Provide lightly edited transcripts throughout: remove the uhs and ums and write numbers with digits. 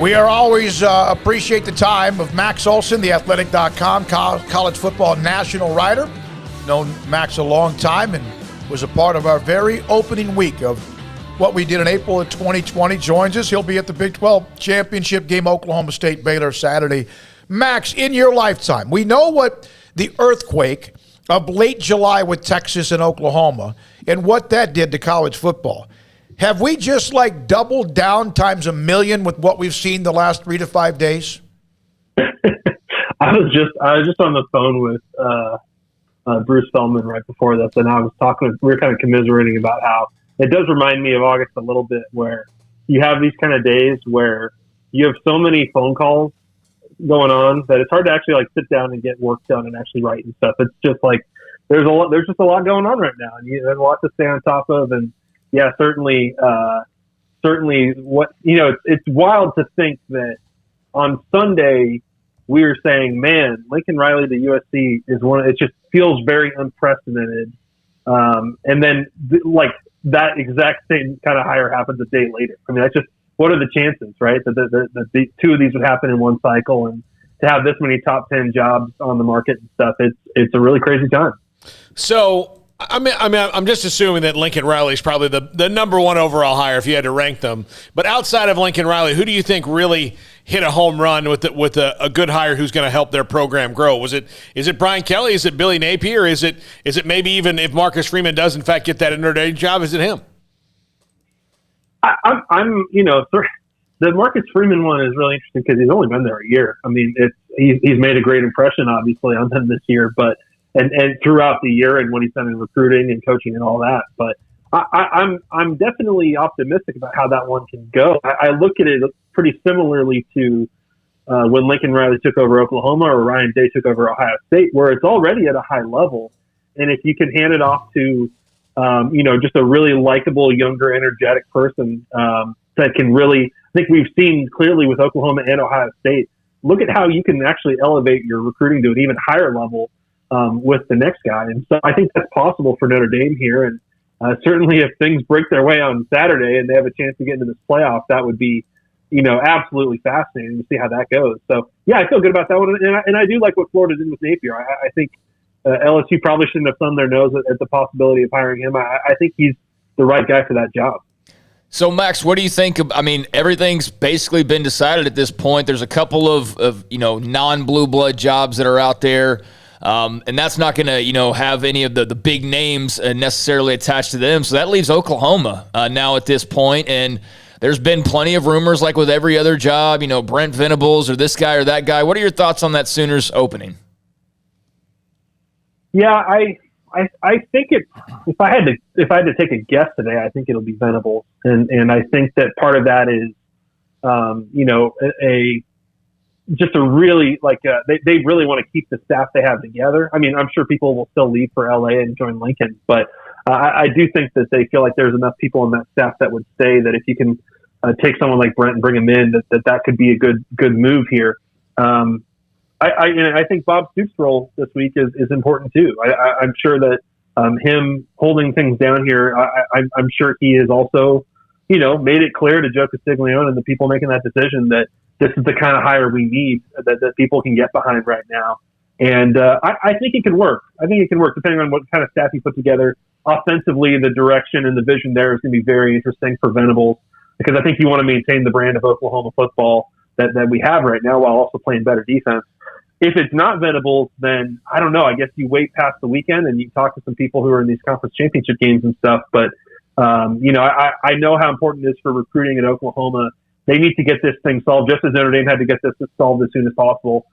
We are always appreciate the time of Max Olson, the Athletic.com college football national writer. Known Max a long time and was a part of our very opening week of what we did in April of 2020. Joins us. He'll be at the Big 12 championship game, Oklahoma State, Baylor, Saturday. Max, in your lifetime, we know what the earthquake of late July with Texas and Oklahoma and what that did to college football. Have we just like doubled down times a million with what we've seen the last 3 to 5 days? I was just on the phone with Bruce Feldman right before this, and we were kind of commiserating about how it does remind me of August a little bit, where you have these kind of days where you have so many phone calls going on that it's hard to actually like sit down and get work done and actually write and stuff. It's just like there's just a lot going on right now, and there's a lot to stay on top of. And yeah, certainly, what, it's wild to think that on Sunday we were saying, man, Lincoln Riley to USC is it just feels very unprecedented. And then like that exact same kind of hire happens a day later. I mean, that's just, what are the chances, right? That the two of these would happen in one cycle, and to have this many top 10 jobs on the market and stuff, it's a really crazy time. So, I'm just assuming that Lincoln Riley is probably the number one overall hire if you had to rank them. But outside of Lincoln Riley, who do you think really hit a home run with a good hire who's going to help their program grow? Is it Brian Kelly? Is it Billy Napier? Is it maybe even if Marcus Freeman does in fact get that Notre Dame job? Is it him? The Marcus Freeman one is really interesting because he's only been there a year. I mean, he's made a great impression obviously on them this year, but. And throughout the year and when he's done in recruiting and coaching and all that. But I'm definitely optimistic about how that one can go. I look at it pretty similarly to when Lincoln Riley took over Oklahoma or Ryan Day took over Ohio State, where it's already at a high level. And if you can hand it off to, just a really likable, younger, energetic person that can really, I think we've seen clearly with Oklahoma and Ohio State, look at how you can actually elevate your recruiting to an even higher level with the next guy. And so I think that's possible for Notre Dame here. And certainly if things break their way on Saturday and they have a chance to get into this playoff, that would be, absolutely fascinating to see how that goes. So, yeah, I feel good about that one. And I do like what Florida did with Napier. I think LSU probably shouldn't have thumbed their nose at the possibility of hiring him. I think he's the right guy for that job. So, Max, what do you think of, everything's basically been decided at this point. There's a couple of non-blue blood jobs that are out there. And that's not going to, have any of the big names necessarily attached to them. So that leaves Oklahoma now at this point. And there's been plenty of rumors, like with every other job, Brent Venables or this guy or that guy. What are your thoughts on that Sooners opening? Yeah, I think if I had to take a guess today, I think it'll be Venables. And I think that part of that is, just a really they really want to keep the staff they have together. I mean, I'm sure people will still leave for LA and join Lincoln, but I do think that they feel like there's enough people in that staff that would stay that if you can take someone like Brent and bring him in, that could be a good move here. I think Bob Stoops' role this week is important too. I'm sure that him holding things down here, I'm sure he has also made it clear to Joe Castiglione and the people making that decision that this is the kind of hire we need that people can get behind right now. And I think it can work. I think it can work depending on what kind of staff you put together. Offensively, the direction and the vision there is going to be very interesting for Venables because I think you want to maintain the brand of Oklahoma football that we have right now while also playing better defense. If it's not Venables, then I don't know. I guess you wait past the weekend and you talk to some people who are in these conference championship games and stuff. But, I know how important it is for recruiting in Oklahoma. They need to get this thing solved just as Notre Dame had to get this solved as soon as possible.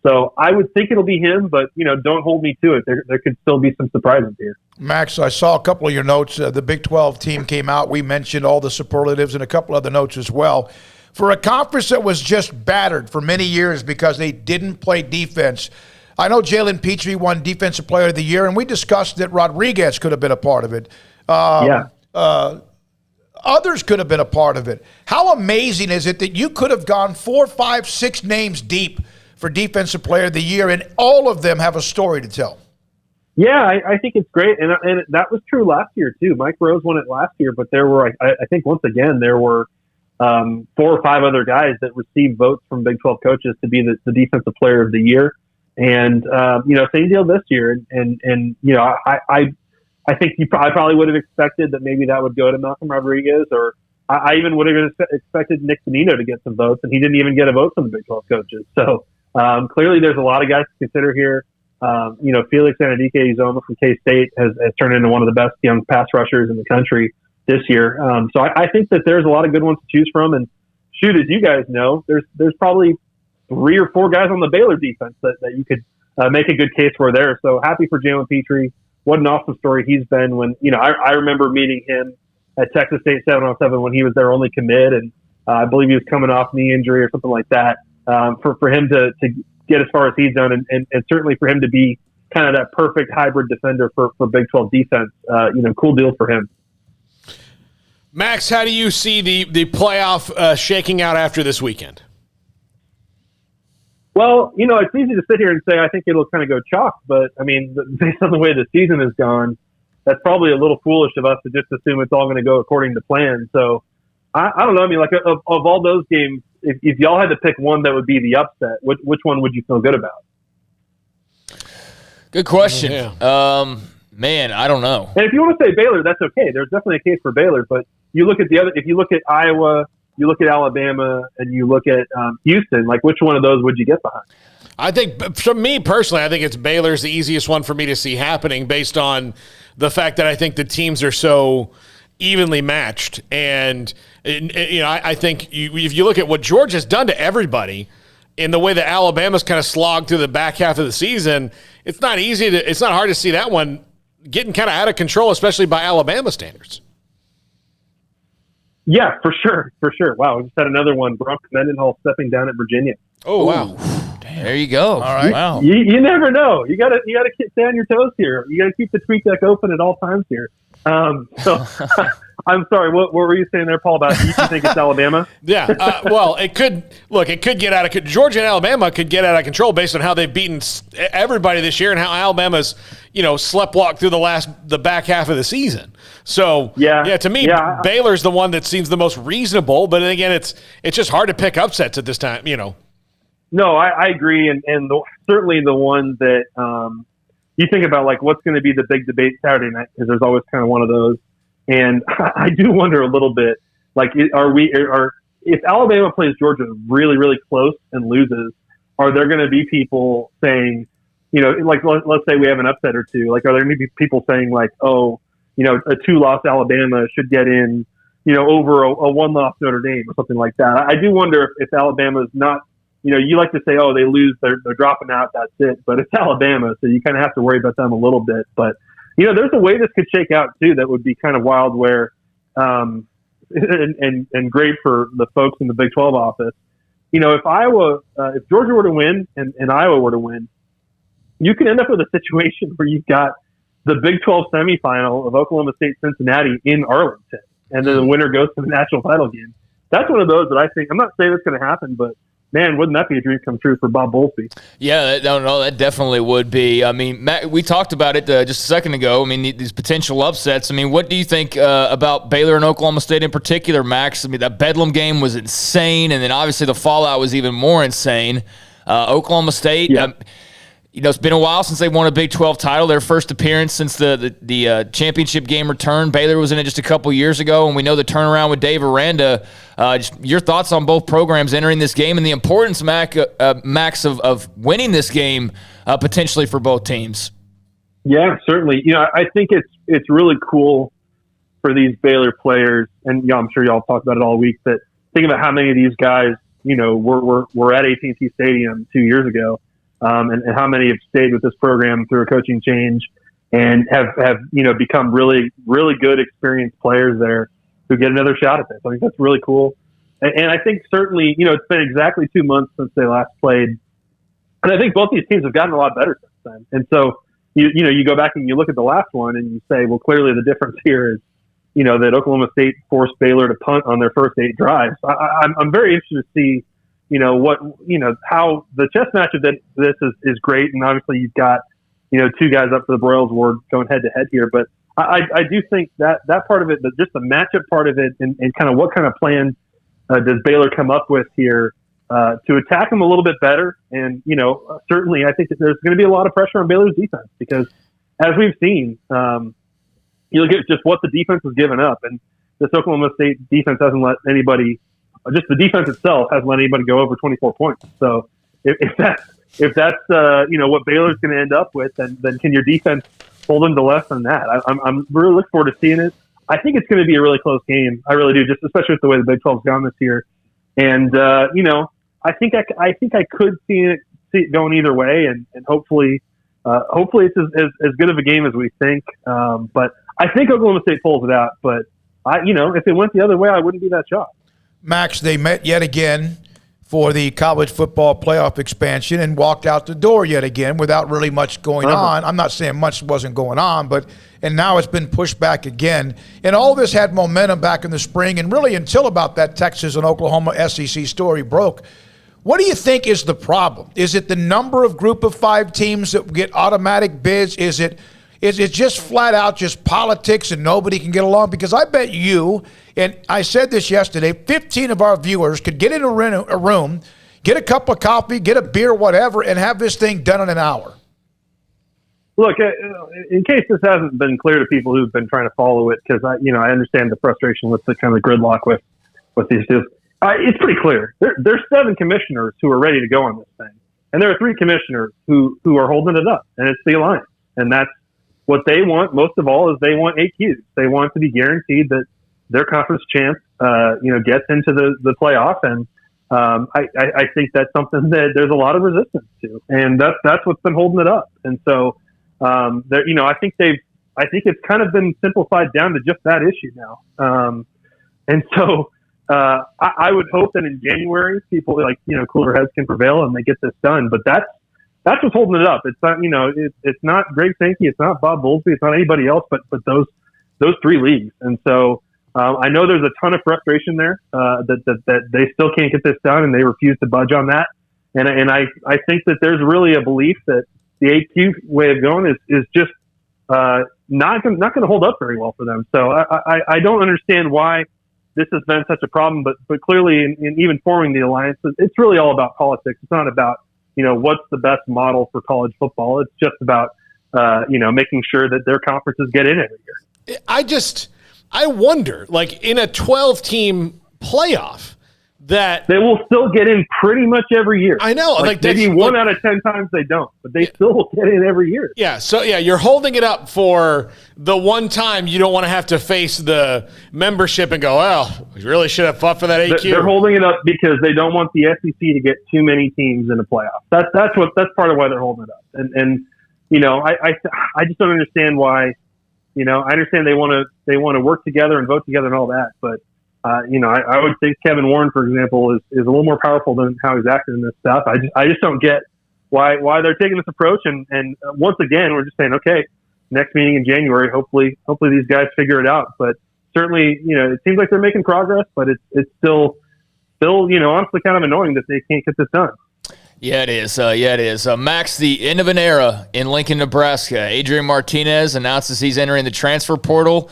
So I would think it'll be him, but, don't hold me to it. There could still be some surprises here. Max, I saw a couple of your notes. The Big 12 team came out. We mentioned all the superlatives and a couple other notes as well. For a conference that was just battered for many years because they didn't play defense, I know Jalen Petrie won Defensive Player of the Year, and we discussed that Rodriguez could have been a part of it. Others could have been a part of it. How amazing is it that you could have gone 4, 5, 6 names deep for Defensive Player of the Year, and all of them have a story to tell? Yeah, I think it's great. And that was true last year, too. Mike Rose won it last year, but there were, I think, once again, there were 4 or 5 other guys that received votes from Big 12 coaches to be the defensive player of the year. And, same deal this year. And I think I probably would have expected that maybe that would go to Malcolm Rodriguez, or I even would have expected Nick Bonino to get some votes, and he didn't even get a vote from the Big 12 coaches. So clearly there's a lot of guys to consider here. Felix Anudike-Uzomah from K-State has turned into one of the best young pass rushers in the country this year. So I think that there's a lot of good ones to choose from. And shoot, as you guys know, there's probably 3 or 4 guys on the Baylor defense that you could make a good case for there. So happy for Jalen Petrie. What an awesome story he's been when, I remember meeting him at Texas State 7-on-7 when he was their only commit. And I believe he was coming off knee injury or something like that. For him to get as far as he's done and certainly for him to be kind of that perfect hybrid defender for Big 12 defense, cool deal for him. Max, how do you see the playoff shaking out after this weekend? Well, it's easy to sit here and say I think it'll kind of go chalk, but I mean, based on the way the season has gone, that's probably a little foolish of us to just assume it's all going to go according to plan. So I don't know. I mean, like of all those games, if y'all had to pick one that would be the upset, which one would you feel good about? Good question. Yeah. Man, I don't know. And if you want to say Baylor, that's okay. There's definitely a case for Baylor, but you look at if you look at Iowa, you look at Alabama, and you look at Houston, like which one of those would you get behind? I think, for me personally, I think it's Baylor's the easiest one for me to see happening based on the fact that I think the teams are so evenly matched. And, I think if you look at what Georgia's done to everybody in the way that Alabama's kind of slogged through the back half of the season, it's not hard to see that one getting kind of out of control, especially by Alabama standards. Yeah, for sure. Wow, we just had another one. Bronco Mendenhall stepping down at Virginia. Oh, wow. Damn. There you go. All right. Wow. You never know. You gotta stay on your toes here. You gotta keep the tweet deck open at all times here. So I'm sorry. What were you saying there, Paul? About you think it's Alabama? Yeah. Well, it could get out of Georgia and Alabama could get out of control based on how they've beaten everybody this year and how Alabama's sleptwalked through the back half of the season. So to me, Baylor's the one that seems the most reasonable. But again, it's just hard to pick upsets at this time. No, I agree, and certainly the one that you think about, like what's going to be the big debate Saturday night, because there's always kind of one of those. And I do wonder a little bit, like, if Alabama plays Georgia really, really close and loses, are there going to be people saying, like let's say we have an upset or two, like are there going to be people saying like, oh, a 2-loss Alabama should get in, over a 1-loss Notre Dame or something like that. I do wonder if Alabama's not. You like to say, oh, they lose, they're dropping out, that's it. But it's Alabama, so you kind of have to worry about them a little bit. But, there's a way this could shake out, too, that would be kind of wild where, and great for the folks in the Big 12 office. If Georgia were to win and Iowa were to win, you can end up with a situation where you've got the Big 12 semifinal of Oklahoma State-Cincinnati in Arlington, and then the winner goes to the national title game. That's one of those that I think, I'm not saying it's going to happen, but man, wouldn't that be a dream come true for Bob Bowlesby? Yeah, that definitely would be. I mean, Matt, we talked about it just a second ago. I mean, these potential upsets. I mean, what do you think about Baylor and Oklahoma State in particular, Max? I mean, that Bedlam game was insane, and then obviously the fallout was even more insane. Oklahoma State, it's been a while since they won a Big 12 title. Their first appearance since the championship game return. Baylor was in it just a couple years ago, and we know the turnaround with Dave Aranda. Just your thoughts on both programs entering this game and the importance, Max, of winning this game potentially for both teams. Yeah, certainly. I think it's really cool for these Baylor players, and I'm sure y'all talked about it all week. But think about how many of these guys, were at AT&T Stadium 2 years ago. And how many have stayed with this program through a coaching change and have become really, really good, experienced players there who get another shot at this. I think that's really cool. And I think certainly, it's been exactly 2 months since they last played. And I think both these teams have gotten a lot better since then. And so, you go back and you look at the last one and you say, well, clearly the difference here is, that Oklahoma State forced Baylor to punt on their first 8 drives. I'm very interested to see how the chess match of this is great. And obviously you've got, 2 guys up for the Broyles Award going head to head here. But I do think that part of it, just the matchup part of it and kind of what kind of plan does Baylor come up with here to attack them a little bit better? And, certainly I think that there's going to be a lot of pressure on Baylor's defense because, as we've seen, you look at just what the defense has given up. And this Oklahoma State defense hasn't let anybody – just the defense itself hasn't let anybody go over 24 points. So if that's what Baylor's going to end up with, then can your defense hold them to less than that? I'm really looking forward to seeing it. I think it's going to be a really close game. I really do, just especially with the way the Big 12's gone this year. And I think I could see it going either way, and hopefully it's as good of a game as we think. But I think Oklahoma State pulls it out. But if it went the other way, I wouldn't be that shocked. Max, they met yet again for the college football playoff expansion and walked out the door yet again without really much going on. I'm not saying much wasn't going on, and now it's been pushed back again. And all this had momentum back in the spring, and really until about that Texas and Oklahoma SEC story broke. What do you think is the problem? Is it the number of group of 5 teams that get automatic bids? Is it just flat out just politics and nobody can get along? Because I bet you, and I said this yesterday, 15 of our viewers could get in a room, get a cup of coffee, get a beer, whatever, and have this thing done in an hour. Look, in case this hasn't been clear to people who've been trying to follow it, because I understand the frustration with the kind of gridlock with these deals. It's pretty clear. There's 7 commissioners who are ready to go on this thing, and there are 3 commissioners who are holding it up, and it's the alliance, and that's what they want most of all is they want AQs. They want to be guaranteed that their conference champ, gets into the playoff. And I think that's something that there's a lot of resistance to, and that's what's been holding it up. And so, I think it's kind of been simplified down to just that issue now. And so I would hope that in January people cooler heads can prevail and they get this done. But that's what's holding it up. It's not, it's not Greg Sankey, it's not Bob Bowlesby, it's not anybody else, but those 3 leagues. And so I know there's a ton of frustration there that they still can't get this done, and they refuse to budge on that. And I think that there's really a belief that the AQ way of going is just not going to hold up very well for them. So I don't understand why this has been such a problem. But clearly, in even forming the alliance, it's really all about politics. It's not about what's the best model for college football. It's just about, making sure that their conferences get in every year. I wonder, in a 12-team playoff, that they will still get in pretty much every year. I know. Maybe 1 out of 10 times they don't, but they still will get in every year. Yeah. So, you're holding it up for the one time you don't want to have to face the membership and go, well, we really should have fought for that AQ. They're holding it up because they don't want the SEC to get too many teams in the playoff. That's part of why they're holding it up. And I just don't understand why. I understand they want to work together and vote together and all that, but I would think Kevin Warren, for example, is a little more powerful than how he's acting in this stuff. I just don't get why they're taking this approach. And once again, we're just saying, okay, next meeting in January, hopefully these guys figure it out. But certainly, it seems like they're making progress, but it's still, honestly kind of annoying that they can't get this done. Yeah, it is. Max, the end of an era in Lincoln, Nebraska. Adrian Martinez announces he's entering the transfer portal.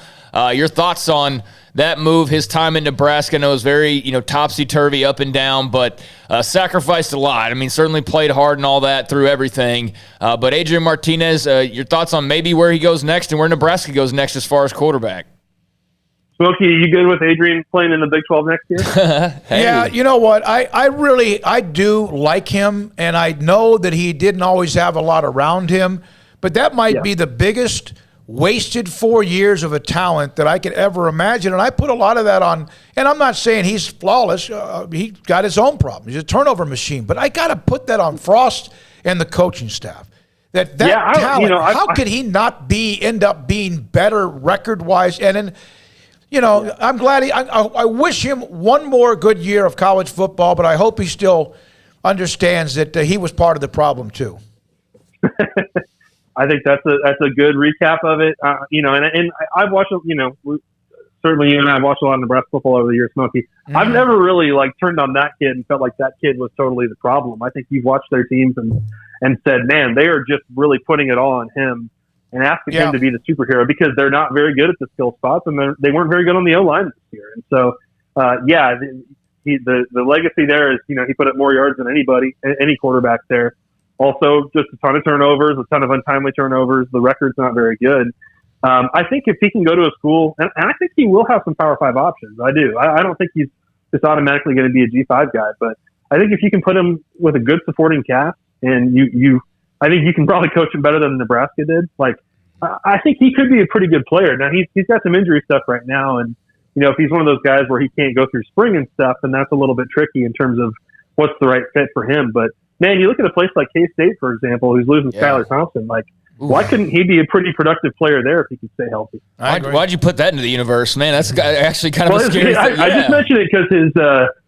Your thoughts on that move, his time in Nebraska? I know it was very, topsy-turvy, up and down, but sacrificed a lot. I mean, certainly played hard and all that through everything. But Adrian Martinez, your thoughts on maybe where he goes next and where Nebraska goes next as far as quarterback? Smokey, you good with Adrian playing in the Big 12 next year? Hey. Yeah, you know what? I do like him, and I know that he didn't always have a lot around him, but that might be the biggest wasted 4 years of a talent that I could ever imagine. And I put a lot of that on, and I'm not saying he's flawless. He got his own problems. He's a turnover machine. But I got to put that on Frost and the coaching staff. That talent, how could he not end up being better record-wise? And then, I'm glad I wish him one more good year of college football, but I hope he still understands that he was part of the problem too. I think that's a good recap of it. And I've watched, certainly you and I have watched a lot of Nebraska football over the years, Smokey. Mm-hmm. I've never really turned on that kid and felt like that kid was totally the problem. I think you've watched their teams and said, man, they are just really putting it all on him and asking him to be the superhero because they're not very good at the skill spots and they weren't very good on the O-line this year. And so, the legacy there is, he put up more yards than any quarterback there. Also, just a ton of turnovers, a ton of untimely turnovers. The record's not very good. I think if he can go to a school, and I think he will have some Power 5 options. I do. I don't think he's just automatically going to be a G5 guy, but I think if you can put him with a good supporting cast, and I think you can probably coach him better than Nebraska did. Like, I think he could be a pretty good player. Now he's got some injury stuff right now, and if he's one of those guys where he can't go through spring and stuff, then that's a little bit tricky in terms of what's the right fit for him. But man, you look at a place like K-State, for example, who's losing Skylar Thompson. Like, why couldn't he be a pretty productive player there if he could stay healthy? Why'd you put that into the universe, man? That's actually kind of a scary thing. I just mentioned it because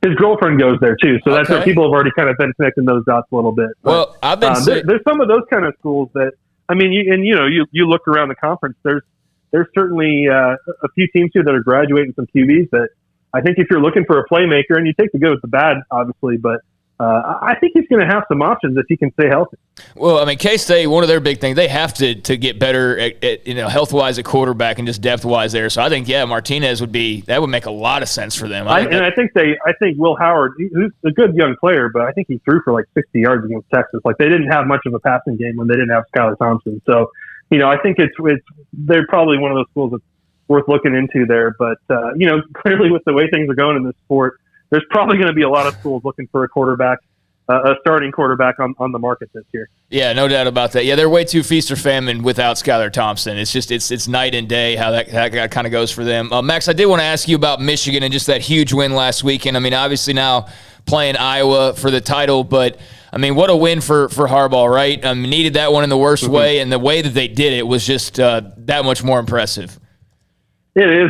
his girlfriend goes there too, so that's where people have already kind of been connecting those dots a little bit. But, well, I've been there's some of those kind of schools that you look around the conference. There's certainly a few teams here that are graduating some QBs that I think if you're looking for a playmaker, and you take the good with the bad, obviously, but I think he's going to have some options if he can stay healthy. Well, I mean, K-State, one of their big things, they have to get better at health-wise at quarterback and just depth-wise there. So I think, Martinez would make a lot of sense for them. I think Will Howard, who's a good young player, but I think he threw for like 60 yards against Texas. Like, they didn't have much of a passing game when they didn't have Skylar Thompson. So, I think they're probably one of those schools that's worth looking into there. But, clearly with the way things are going in this sport, there's probably going to be a lot of schools looking for a quarterback, a starting quarterback on the market this year. Yeah, no doubt about that. Yeah, they're way too feast or famine without Skylar Thompson. It's just it's night and day how that kind of goes for them. Max, I did want to ask you about Michigan and just that huge win last weekend. I mean, obviously now playing Iowa for the title, but I mean, what a win for Harbaugh, right? Needed that one in the worst way, and the way that they did it was just that much more impressive. It is.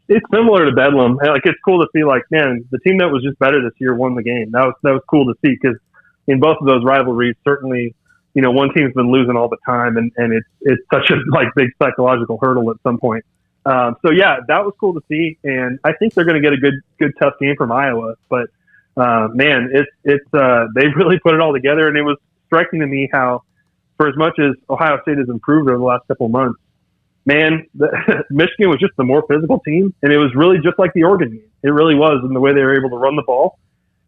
It's similar to Bedlam. Like, it's cool to see, like, man, the team that was just better this year won the game. That was cool to see, because in both of those rivalries, certainly, one team's been losing all the time, and it's such a big psychological hurdle at some point. So yeah, that was cool to see, and I think they're going to get a good tough game from Iowa. But man, they really put it all together, and it was striking to me how, for as much as Ohio State has improved over the last couple of months, man, Michigan was just the more physical team, and it was really just like the Oregon game. It really was, in the way they were able to run the ball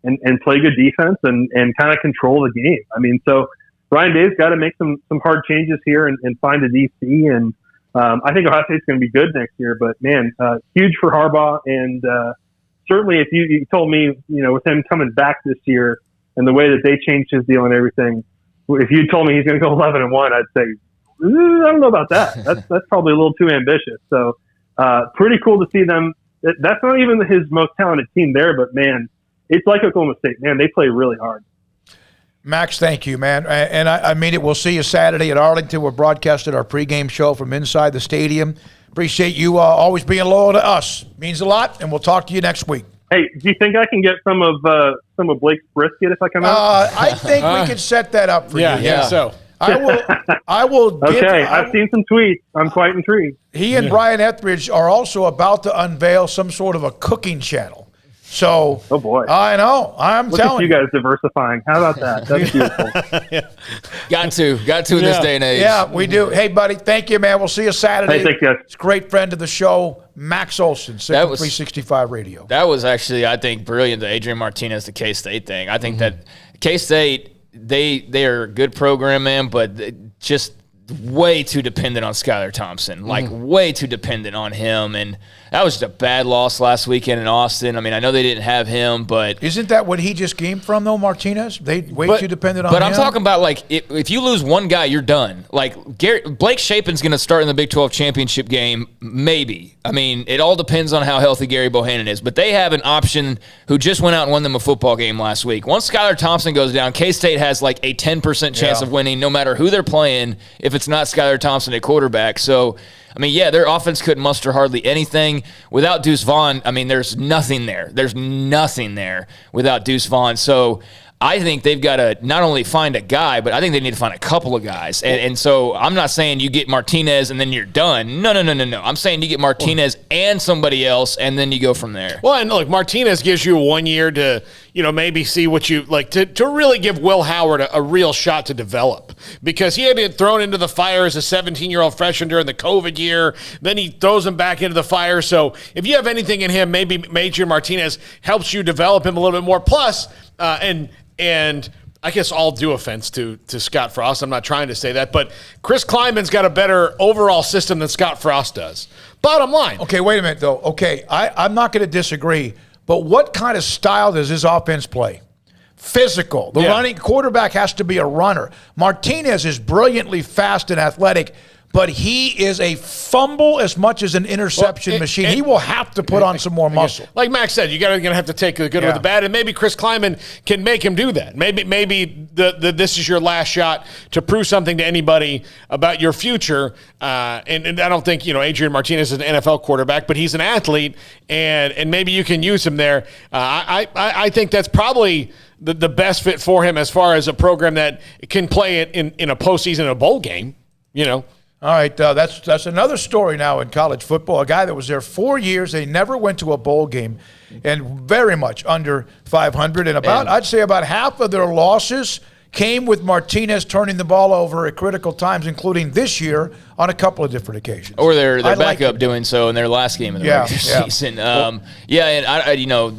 and play good defense and kind of control the game. I mean, so Ryan Day's got to make some hard changes here and find a DC, and I think Ohio State's going to be good next year. But man, huge for Harbaugh, and certainly if you told me, with him coming back this year and the way that they changed his deal and everything, if you told me he's going to go 11-1, I'd say, I don't know about that. That's probably a little too ambitious. So pretty cool to see them. That's not even his most talented team there, but man, it's like Oklahoma State. Man, they play really hard. Max, thank you, man. And I mean it. We'll see you Saturday at Arlington. We're broadcasting our pregame show from inside the stadium. Appreciate you always being loyal to us. Means a lot, and we'll talk to you next week. Hey, do you think I can get some of Blake's brisket if I come out? I think we can set that up for you. Yeah, so. I will. Okay, I've seen some tweets. I'm quite intrigued. He and Brian Etheridge are also about to unveil some sort of a cooking channel. So, oh boy, I know. Look at you guys diversifying. How about that? That's beautiful. Got to in this day and age. Yeah, we do. Hey, buddy, thank you, man. We'll see you Saturday. Hey, thank you. It's a great friend of the show, Max Olson, 365 Radio. That was actually, I think, brilliant. The Adrian Martinez, the K-State thing. I think that K-State. They are a good program, man, but just way too dependent on Skylar Thompson. Like, way too dependent on him. And that was just a bad loss last weekend in Austin. I mean, I know they didn't have him, but... Isn't that what he just came from, though, Martinez? They way too dependent on him? But I'm talking about, like, if you lose one guy, you're done. Like, Blake Shapen's going to start in the Big 12 championship game, maybe. I mean, it all depends on how healthy Gary Bohannon is. But they have an option who just went out and won them a football game last week. Once Skylar Thompson goes down, K-State has, like, a 10% chance of winning no matter who they're playing if it's not Skylar Thompson at quarterback. So... I mean, yeah, their offense couldn't muster hardly anything. Without Deuce Vaughn, I mean, there's nothing there. There's nothing there without Deuce Vaughn. So I think they've got to not only find a guy, but I think they need to find a couple of guys. And so I'm not saying you get Martinez and then you're done. No. I'm saying you get Martinez and somebody else, and then you go from there. Well, and look, Martinez gives you 1 year to, maybe see what you like to really give Will Howard a real shot to develop, because he had been thrown into the fire as a 17-year-old freshman during the COVID year. Then he throws him back into the fire. So if you have anything in him, maybe Adrian Martinez helps you develop him a little bit more. Plus, and I guess all due offense to Scott Frost, I'm not trying to say that, but Chris Kleiman's got a better overall system than Scott Frost does. Bottom line. Okay, wait a minute, though. Okay, I'm not going to disagree, but what kind of style does his offense play? Physical. The running quarterback has to be a runner. Martinez is brilliantly fast and athletic, but he is a fumble as much as an interception machine. He will have to put on some more muscle. Like Max said, you're going to have to take the good with the bad, and maybe Chris Kleiman can make him do that. Maybe this is your last shot to prove something to anybody about your future. And I don't think Adrian Martinez is an NFL quarterback, but he's an athlete, and maybe you can use him there. I think that's probably the best fit for him as far as a program that can play it in a postseason, in a bowl game. All right, that's another story now in college football. A guy that was there 4 years, they never went to a bowl game, and very much under 500. And I'd say about half of their losses came with Martinez turning the ball over at critical times, including this year on a couple of different occasions. Or their backup doing so in their last game of the regular season. And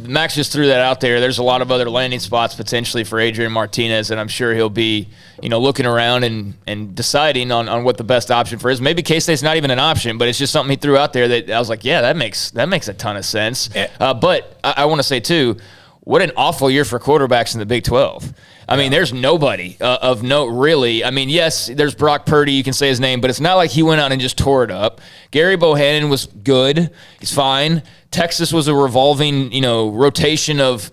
Max just threw that out there. There's a lot of other landing spots potentially for Adrian Martinez, and I'm sure he'll be looking around and deciding on what the best option for is. Maybe K-State's not even an option, but it's just something he threw out there that I was like, that makes a ton of sense. But I want to say too, what an awful year for quarterbacks in the Big 12. I mean, there's nobody of note, really. I mean, yes, there's Brock Purdy. You can say his name, but it's not like he went out and just tore it up. Gary Bohannon was good. He's fine. Texas was a revolving, rotation of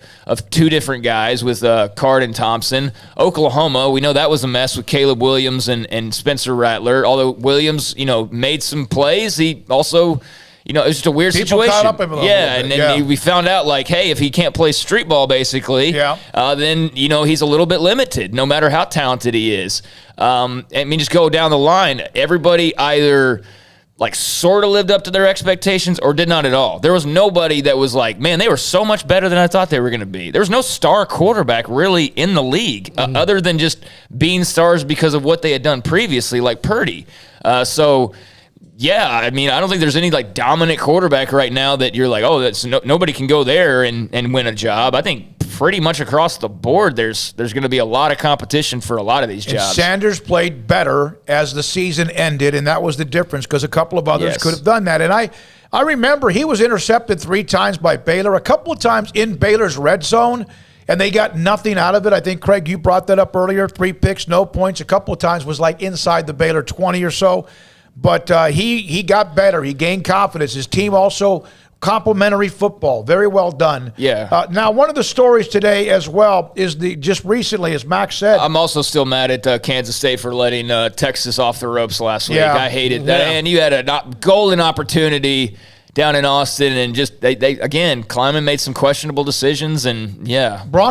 two different guys with Card and Thompson. Oklahoma, we know that was a mess with Caleb Williams and Spencer Rattler. Although Williams, made some plays, he also... it was just a weird situation. Caught up him a little bit. And then we found out, hey, if he can't play street ball, basically, then, he's a little bit limited, no matter how talented he is. Just go down the line. Everybody either, sort of lived up to their expectations or did not at all. There was nobody that was like, man, they were so much better than I thought they were going to be. There was no star quarterback really in the league, other than just being stars because of what they had done previously, like Purdy. Yeah, I don't think there's any dominant quarterback right now that you're like, that's nobody can go there and win a job. I think pretty much across the board, there's going to be a lot of competition for a lot of these jobs. And Sanders played better as the season ended, and that was the difference because a couple of others could have done that. And I remember he was intercepted 3 times by Baylor, a couple of times in Baylor's red zone, and they got nothing out of it. I think, Craig, you brought that up earlier. 3 picks, no points. A couple of times was inside the Baylor 20 or so. But he got better. He gained confidence. His team also complimentary football. Very well done. Yeah. Now, one of the stories today as well is just recently, as Max said. I'm also still mad at Kansas State for letting Texas off the ropes last week. I hated that. And you had a golden opportunity down in Austin, and just they again, Kleiman made some questionable decisions, and